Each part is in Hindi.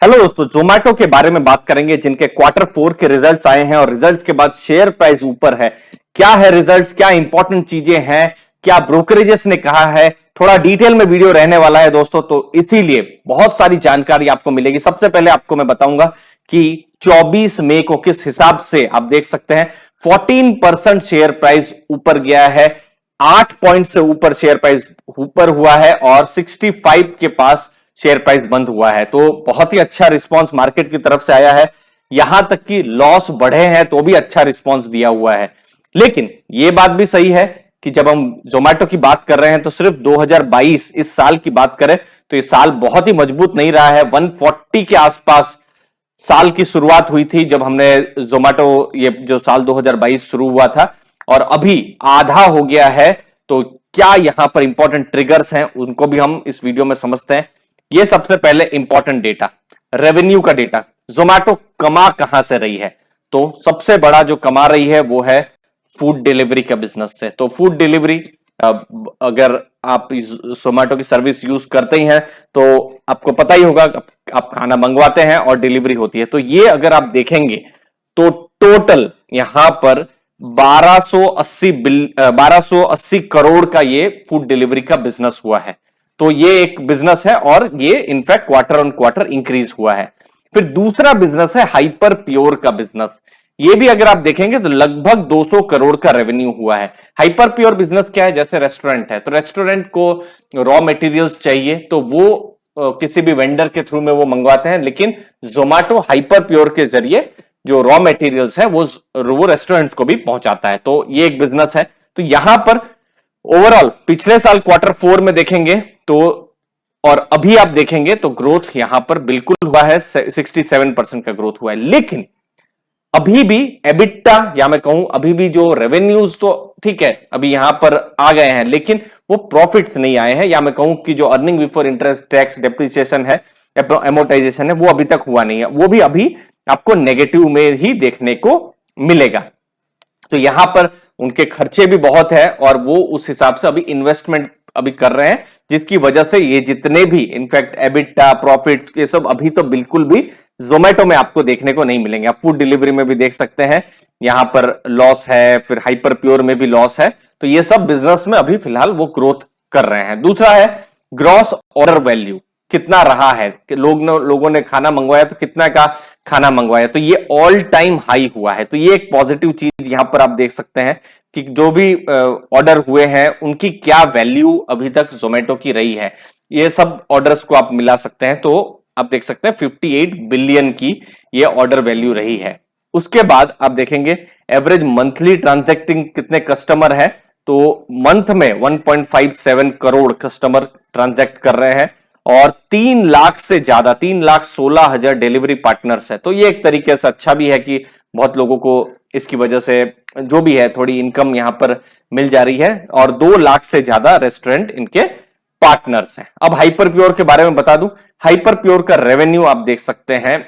हेलो दोस्तों, जोमेटो के बारे में बात करेंगे जिनके क्वार्टर 4 के रिजल्ट्स आए हैं और रिजल्ट्स के बाद शेयर प्राइस ऊपर है। क्या है रिजल्ट्स, क्या इंपॉर्टेंट चीजें हैं, क्या ब्रोकरेजेस ने कहा है, थोड़ा डिटेल में वीडियो रहने वाला है दोस्तों। तो इसीलिए बहुत सारी जानकारी आपको मिलेगी। सबसे पहले आपको मैं बताऊंगा कि 24 मई को किस हिसाब से आप देख सकते हैं 14% शेयर प्राइस ऊपर गया है, 8 पॉइंट से ऊपर शेयर प्राइस ऊपर हुआ है और 65 के पास शेयर प्राइस बंद हुआ है। तो बहुत ही अच्छा रिस्पांस मार्केट की तरफ से आया है। यहां तक कि लॉस बढ़े हैं तो भी अच्छा रिस्पांस दिया हुआ है। लेकिन यह बात भी सही है कि जब हम जोमेटो की बात कर रहे हैं तो सिर्फ 2022 इस साल की बात करें तो इस साल बहुत ही मजबूत नहीं रहा है। 140 के आसपास साल की शुरुआत हुई थी जब हमने जोमेटो ये जो साल 2022 शुरू हुआ था और अभी आधा हो गया है। तो क्या यहां पर इंपॉर्टेंट ट्रिगर्स हैं उनको भी हम इस वीडियो में समझते हैं। ये सबसे पहले इंपॉर्टेंट डेटा, रेवेन्यू का डेटा। जोमेटो कमा कहां से रही है? तो सबसे बड़ा जो कमा रही है वो है फूड डिलीवरी का बिजनेस से। तो फूड डिलीवरी, अगर आप जोमेटो की सर्विस यूज करते ही हैं तो आपको पता ही होगा, आप खाना मंगवाते हैं और डिलीवरी होती है। तो ये अगर आप देखेंगे तो टोटल यहां पर 1280 करोड़ का ये फूड डिलीवरी का बिजनेस हुआ है। तो ये एक बिजनेस है और ये in fact quarter on quarter increase हुआ है। फिर दूसरा बिजनेस है हाइपर प्योर का बिजनेस। ये भी अगर आप देखेंगे तो लगभग 200 करोड़ का रेवेन्यू हुआ है। हाइपर प्योर बिजनेस क्या है? जैसे रेस्टोरेंट है तो रेस्टोरेंट को रॉ मटेरियल्स चाहिए तो वो किसी भी वेंडर के थ्रू में वो मंगवाते हैं, लेकिन जोमेटो हाइपर प्योर के जरिए जो रॉ मटेरियल्स है वो रेस्टोरेंट्स को भी पहुंचाता है। तो ये एक बिजनेस है। तो यहां पर ओवरऑल पिछले साल क्वार्टर 4 में देखेंगे तो और अभी आप देखेंगे तो ग्रोथ यहां पर बिल्कुल हुआ है, 67% का ग्रोथ हुआ है। लेकिन अभी भी एबिटा या मैं कहूं अभी भी जो रेवेन्यूज तो ठीक है अभी यहां पर आ गए हैं, लेकिन वो प्रॉफिट्स नहीं आए हैं, या मैं कहूं कि जो earning before interest tax depreciation है, एमोर्टाइजेशन है, वो अभी तक हुआ नहीं है। वो भी अभी आपको नेगेटिव में ही देखने को मिलेगा। तो यहां पर उनके खर्चे भी बहुत है और वो उस हिसाब से अभी इन्वेस्टमेंट अभी कर रहे हैं, जिसकी वजह से ये जितने भी इनफैक्ट एबिटा प्रॉफिट्स ये सब अभी तो बिल्कुल भी जोमेटो में आपको देखने को नहीं मिलेंगे। आप फूड डिलीवरी में भी देख सकते हैं यहां पर लॉस है, फिर हाइपर प्योर में भी लॉस है। तो ये सब बिजनेस में अभी फिलहाल वो ग्रोथ कर रहे हैं। दूसरा है ग्रॉस ऑर्डर वैल्यू कितना रहा है कि लोगों ने खाना मंगवाया तो कितना का खाना मंगवाया, तो ये ऑल टाइम हाई हुआ है। तो ये एक पॉजिटिव चीज यहां पर आप देख सकते हैं कि जो भी ऑर्डर हुए हैं उनकी क्या वैल्यू अभी तक जोमेटो की रही है। ये सब ऑर्डर्स को आप मिला सकते हैं तो आप देख सकते हैं 58 बिलियन की ये ऑर्डर वैल्यू रही है। उसके बाद आप देखेंगे एवरेज मंथली ट्रांजैक्टिंग कितने कस्टमर है, तो मंथ में 1.57 करोड़ कस्टमर ट्रांजैक्ट कर रहे हैं और 3 लाख से ज्यादा 3,16,000 डिलीवरी पार्टनर्स है। तो ये एक तरीके से अच्छा भी है कि बहुत लोगों को इसकी वजह से जो भी है थोड़ी इनकम यहां पर मिल जा रही है और 2 लाख से ज्यादा रेस्टोरेंट इनके पार्टनर्स हैं। अब हाइपर प्योर के बारे में बता दूं, हाइपर प्योर का रेवेन्यू आप देख सकते हैं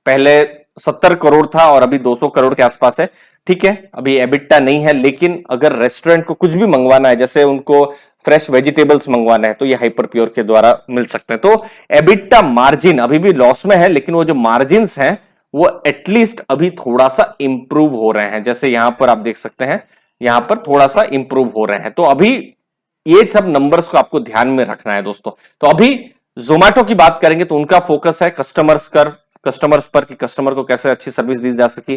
पहले 70 करोड़ था और अभी 200 करोड़ के आसपास है। ठीक है, अभी एबिटा नहीं है, लेकिन अगर रेस्टोरेंट को कुछ भी मंगवाना है, जैसे उनको फ्रेश वेजिटेबल्स मंगवाना है, तो ये हाइपर प्योर के द्वारा मिल सकते हैं। तो एबिटा मार्जिन अभी भी लॉस में है, लेकिन वो जो मार्जिन हैं वो एटलीस्ट अभी थोड़ा सा इंप्रूव हो रहे हैं। जैसे यहां पर आप देख सकते हैं यहां पर थोड़ा सा इंप्रूव हो रहे हैं। तो अभी ये सब नंबर्स को आपको ध्यान में रखना है दोस्तों। तो अभी जोमेटो की बात करेंगे तो उनका फोकस है कस्टमर्स पर कि कस्टमर को कैसे अच्छी सर्विस दी जा सके,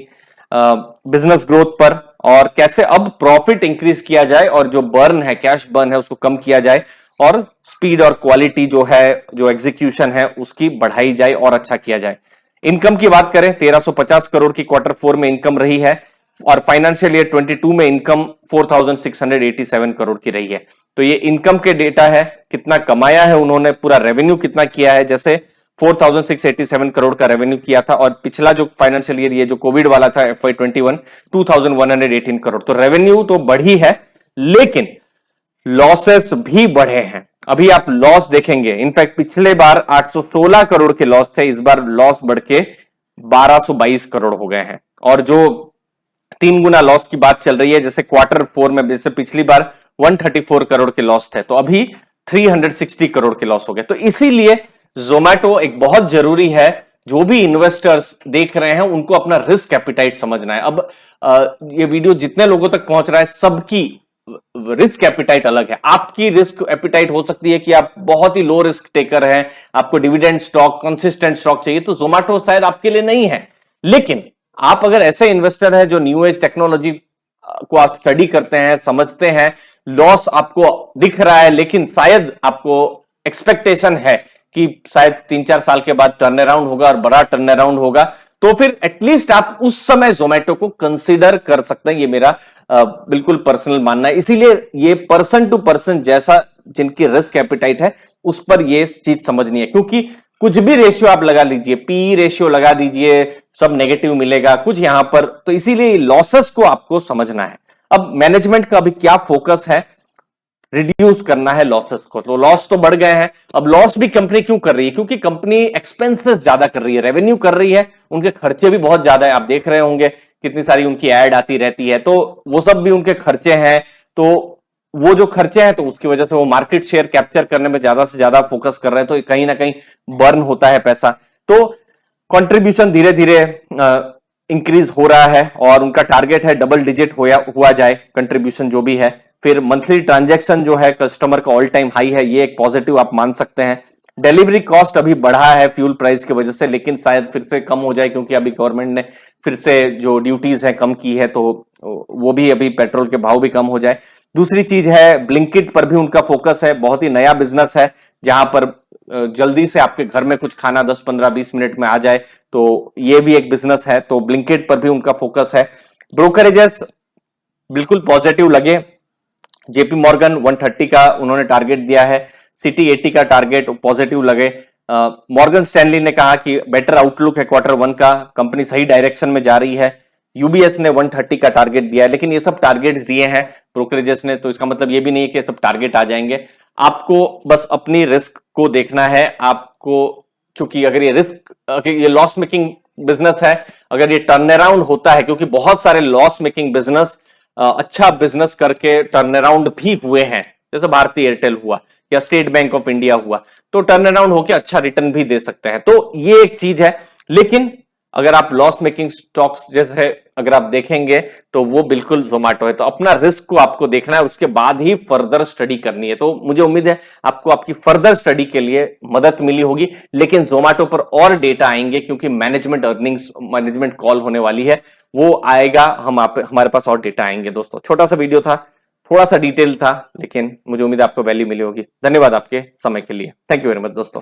बिजनेस ग्रोथ पर, और कैसे अब प्रॉफिट इंक्रीज किया जाए और जो बर्न है, कैश बर्न है, उसको कम किया जाए और स्पीड और क्वालिटी जो है, जो एग्जीक्यूशन है उसकी बढ़ाई जाए और अच्छा किया जाए। इनकम की बात करें 1350 करोड़ की क्वार्टर 4 में इनकम रही है और फाइनेंशियल ईयर 22 में इनकम 4687 करोड़ की रही है। तो ये इनकम के डेटा है, कितना कमाया है उन्होंने, पूरा रेवेन्यू कितना किया है। जैसे 4687 करोड़ का रेवेन्यू किया था और पिछला जो फाइनेंशियल ईयर ये जो कोविड वाला था FY21 2118 करोड़। तो रेवेन्यू तो बढ़ी है लेकिन लॉसेस भी बढ़े हैं। अभी आप लॉस देखेंगे, इनफैक्ट पिछले बार 816 करोड़ के लॉस थे, इस बार लॉस बढ़ के 1222 करोड़ हो गए हैं। और जो 3 गुना लॉस की बात चल रही है, जैसे क्वार्टर 4 में, जैसे पिछली बार 134 करोड़ के लॉस थे तो अभी 360 करोड़ के लॉस हो गए। तो इसीलिए जोमेटो एक बहुत जरूरी है जो भी इन्वेस्टर्स देख रहे हैं उनको अपना रिस्क एपिटाइट समझना है। अब ये वीडियो जितने लोगों तक पहुंच रहा है सबकी रिस्क एपिटाइट अलग है। आपकी रिस्क एपिटाइट हो सकती है कि आप बहुत ही लो रिस्क टेकर हैं, आपको डिविडेंड स्टॉक, कंसिस्टेंट स्टॉक चाहिए, तो जोमेटो शायद आपके लिए नहीं है। लेकिन आप अगर ऐसे इन्वेस्टर हैं जो न्यू एज टेक्नोलॉजी को आप स्टडी करते हैं, समझते हैं, लॉस आपको दिख रहा है लेकिन शायद आपको एक्सपेक्टेशन है कि शायद 3-4 साल के बाद टर्न अराउंड होगा और बड़ा टर्न अराउंड होगा, तो फिर एटलीस्ट आप उस समय जोमेटो को कंसीडर कर सकते हैं। ये मेरा बिल्कुल पर्सनल मानना है। इसीलिए ये पर्सन टू पर्सन जैसा जिनकी रिस्क एपिटाइट है उस पर ये चीज समझनी है, क्योंकि कुछ भी रेशियो आप लगा लीजिए, पी रेशियो लगा दीजिए, सब नेगेटिव मिलेगा कुछ यहां पर। तो इसीलिए लॉसेस को आपको समझना है। अब मैनेजमेंट का भी क्या फोकस है, रिड्यूस करना है लॉसेस को। तो लॉस तो बढ़ गए हैं, अब लॉस भी कंपनी क्यों कर रही है? क्योंकि कंपनी एक्सपेंसेस ज्यादा कर रही है, रेवेन्यू कर रही है, उनके खर्चे भी बहुत ज्यादा है। आप देख रहे होंगे कितनी सारी उनकी एड आती रहती है, तो वो सब भी उनके खर्चे हैं। तो वो जो खर्चे हैं तो उसकी वजह से वो मार्केट शेयर कैप्चर करने में ज्यादा से ज्यादा फोकस कर रहे हैं, तो कहीं ना कहीं बर्न होता है पैसा। तो कंट्रीब्यूशन धीरे धीरे इंक्रीज हो रहा है और उनका टारगेट है डबल डिजिट हुआ जाए कंट्रीब्यूशन जो भी है। फिर मंथली ट्रांजैक्शन जो है कस्टमर का ऑल टाइम हाई है, ये एक पॉजिटिव आप मान सकते हैं। डिलीवरी कॉस्ट अभी बढ़ा है फ्यूल प्राइस की वजह से, लेकिन शायद फिर से कम हो जाए क्योंकि अभी गवर्नमेंट ने फिर से जो ड्यूटीज है कम की है, तो वो भी अभी पेट्रोल के भाव भी कम हो जाए। दूसरी चीज है ब्लिंकिट पर भी उनका फोकस है, बहुत ही नया बिजनेस है जहां पर जल्दी से आपके घर में कुछ खाना 10, 15, 20 मिनट में आ जाए, तो ये भी एक बिजनेस है। तो ब्लिंकिट पर भी उनका फोकस है। ब्रोकरेजेस बिल्कुल पॉजिटिव लगे। जेपी मॉर्गन 130 का उन्होंने टारगेट दिया है, सिटी 80 का टारगेट पॉजिटिव लगे। मॉर्गन स्टैनली ने कहा कि बेटर आउटलुक है Q1 का, कंपनी सही डायरेक्शन में जा रही है। यूबीएस ने 130 का टारगेट दिया है, लेकिन ये सब टारगेट दिए हैं ब्रोकरेजेस ने, तो इसका मतलब ये भी नहीं है कि सब टारगेट आ जाएंगे। आपको बस अपनी रिस्क को देखना है। आपको चूंकि अगर ये लॉस मेकिंग बिजनेस है, अगर ये टर्न अराउंड होता है, क्योंकि बहुत सारे लॉस मेकिंग बिजनेस अच्छा बिजनेस करके टर्न अराउंड भी हुए हैं, जैसे भारतीय एयरटेल हुआ या स्टेट बैंक ऑफ इंडिया हुआ, तो टर्न अराउंड होकर अच्छा रिटर्न भी दे सकते हैं। तो ये एक चीज है। लेकिन अगर आप लॉस मेकिंग स्टॉक्स जैसे अगर आप देखेंगे तो वो बिल्कुल जोमेटो है। तो अपना रिस्क को आपको देखना है, उसके बाद ही फर्दर स्टडी करनी है। तो मुझे उम्मीद है आपको आपकी फर्दर स्टडी के लिए मदद मिली होगी। लेकिन जोमेटो पर और डेटा आएंगे क्योंकि मैनेजमेंट अर्निंग्स, मैनेजमेंट कॉल होने वाली है, वो आएगा, हमारे पास और डेटा आएंगे। दोस्तों छोटा सा वीडियो था, थोड़ा सा डिटेल था, लेकिन मुझे उम्मीद है आपको वैल्यू मिली होगी। धन्यवाद आपके समय के लिए। थैंक यू वेरी मच दोस्तों।